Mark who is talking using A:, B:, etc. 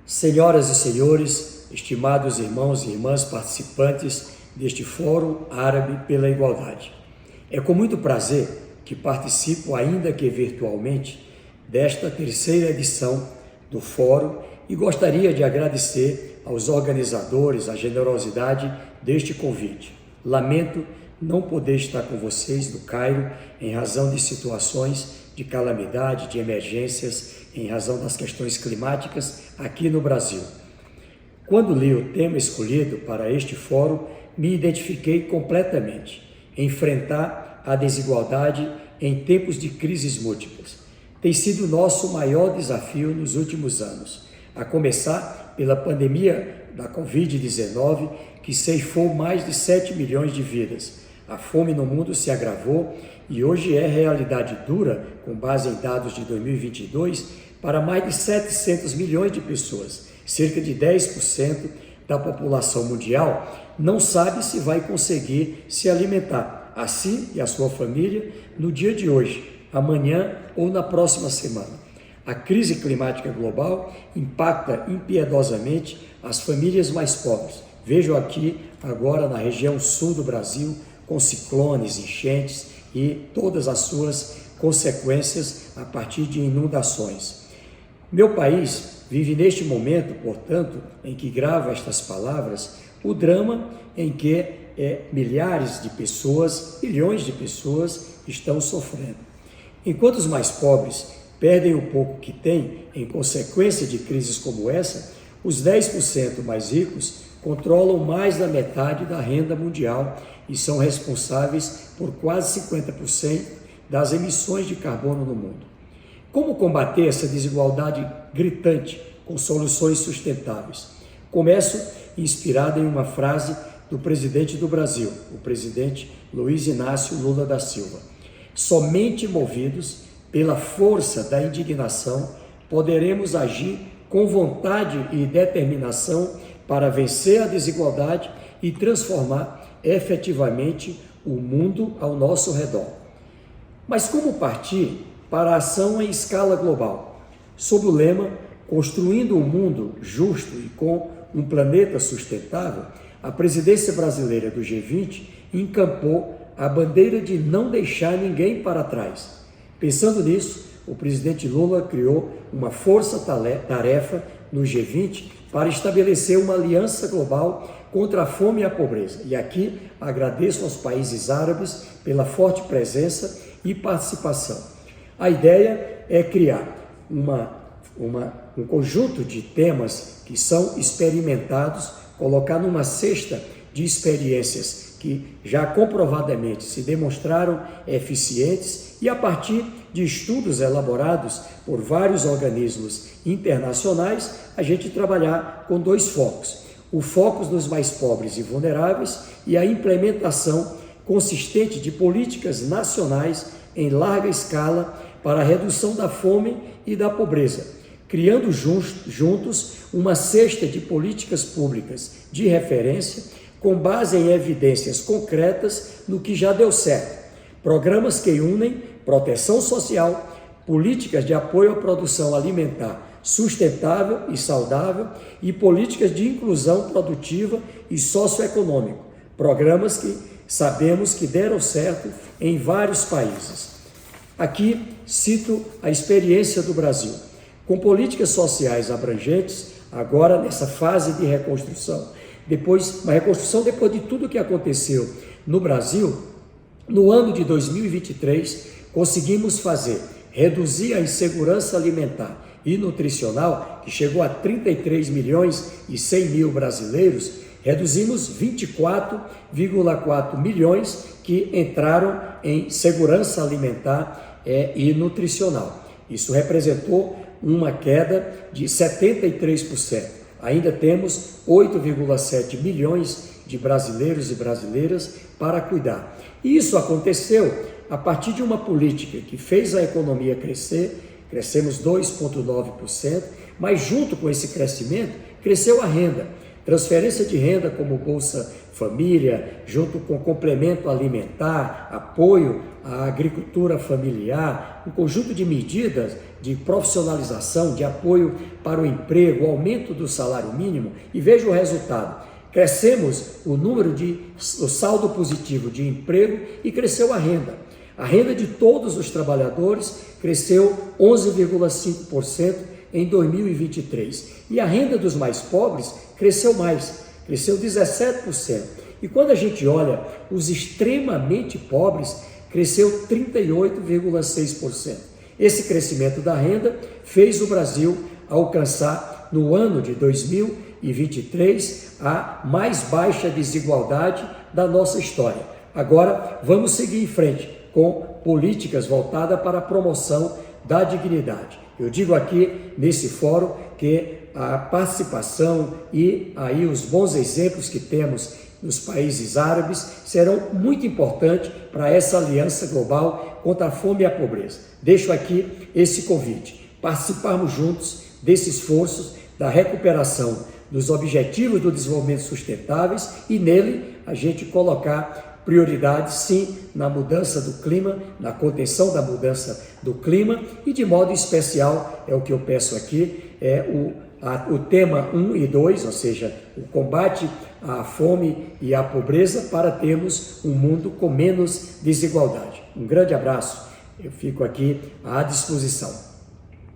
A: Senhoras e senhores, estimados irmãos e irmãs participantes deste Fórum Árabe pela Igualdade, é com muito prazer que participo, ainda que virtualmente, desta terceira edição do Fórum e gostaria de agradecer aos organizadores a generosidade deste convite. Lamento não poder estar com vocês no Cairo em razão de situações de calamidade, de emergências, em razão das questões climáticas aqui no Brasil. Quando li o tema escolhido para este fórum, me identifiquei completamente. Enfrentar a desigualdade em tempos de crises múltiplas tem sido o nosso maior desafio nos últimos anos, a começar pela pandemia da Covid-19, que ceifou mais de 7 milhões de vidas. A fome no mundo se agravou e hoje é realidade dura, com base em dados de 2022, para mais de 700 milhões de pessoas. Cerca de 10% da população mundial não sabe se vai conseguir se alimentar, a si e a sua família, no dia de hoje, amanhã ou na próxima semana. A crise climática global impacta impiedosamente as famílias mais pobres. Vejo aqui, agora, na região sul do Brasil, com ciclones, enchentes e todas as suas consequências a partir de inundações. Meu país vive neste momento, portanto, em que gravo estas palavras, o drama em que milhares de pessoas, milhões de pessoas estão sofrendo. Enquanto os mais pobres perdem o pouco que têm em consequência de crises como essa, os 10% mais ricos controlam mais da metade da renda mundial e são responsáveis por quase 50% das emissões de carbono no mundo. Como combater essa desigualdade gritante com soluções sustentáveis? Começo inspirado em uma frase do presidente do Brasil, o presidente Luiz Inácio Lula da Silva. Somente movidos pela força da indignação poderemos agir com vontade e determinação para vencer a desigualdade e transformar efetivamente o mundo ao nosso redor. Mas como partir para a ação em escala global? Sob o lema Construindo um Mundo Justo e com um Planeta Sustentável, a presidência brasileira do G20 encampou a bandeira de não deixar ninguém para trás. Pensando nisso, o presidente Lula criou uma força-tarefa no G20 para estabelecer uma aliança global contra a fome e a pobreza. E aqui agradeço aos países árabes pela forte presença e participação. A ideia é criar um conjunto de temas que são experimentados, colocar numa cesta de experiências que já comprovadamente se demonstraram eficientes e a partir de estudos elaborados por vários organismos internacionais, a gente trabalhar com dois focos. O foco nos mais pobres e vulneráveis e a implementação consistente de políticas nacionais em larga escala para a redução da fome e da pobreza, criando juntos uma cesta de políticas públicas de referência com base em evidências concretas no que já deu certo. Programas que unem proteção social, políticas de apoio à produção alimentar sustentável e saudável e políticas de inclusão produtiva e socioeconômica. Programas que sabemos que deram certo em vários países. Aqui cito a experiência do Brasil. Com políticas sociais abrangentes, agora nessa fase de reconstrução, depois de tudo o que aconteceu no Brasil, no ano de 2023, conseguimos reduzir a insegurança alimentar e nutricional, que chegou a 33 milhões e 100 mil brasileiros, reduzimos 24,4 milhões que entraram em segurança alimentar e nutricional. Isso representou uma queda de 73%. Ainda temos 8,7 milhões de brasileiros e brasileiras para cuidar. E isso aconteceu a partir de uma política que fez a economia crescer, crescemos 2,9%, mas junto com esse crescimento, cresceu a renda. Transferência de renda como Bolsa família, junto com complemento alimentar, apoio à agricultura familiar, um conjunto de medidas de profissionalização, de apoio para o emprego, aumento do salário mínimo, e veja o resultado. Crescemos o saldo positivo de emprego e cresceu a renda. A renda de todos os trabalhadores cresceu 11,5% em 2023. E a renda dos mais pobres cresceu mais, cresceu 17%. E quando a gente olha os extremamente pobres, cresceu 38,6%. Esse crescimento da renda fez o Brasil alcançar, no ano de 2023, a mais baixa desigualdade da nossa história. Agora, vamos seguir em frente com políticas voltadas para a promoção da dignidade. Eu digo aqui nesse fórum que a participação e aí os bons exemplos que temos nos países árabes serão muito importantes para essa aliança global contra a fome e a pobreza. Deixo aqui esse convite, participarmos juntos desse esforço da recuperação dos objetivos do desenvolvimento sustentáveis e nele a gente colocar prioridade sim na mudança do clima, na contenção da mudança do clima e de modo especial, é o que eu peço aqui, o tema 1 e 2, ou seja, o combate à fome e à pobreza para termos um mundo com menos desigualdade. Um grande abraço, eu fico aqui à disposição.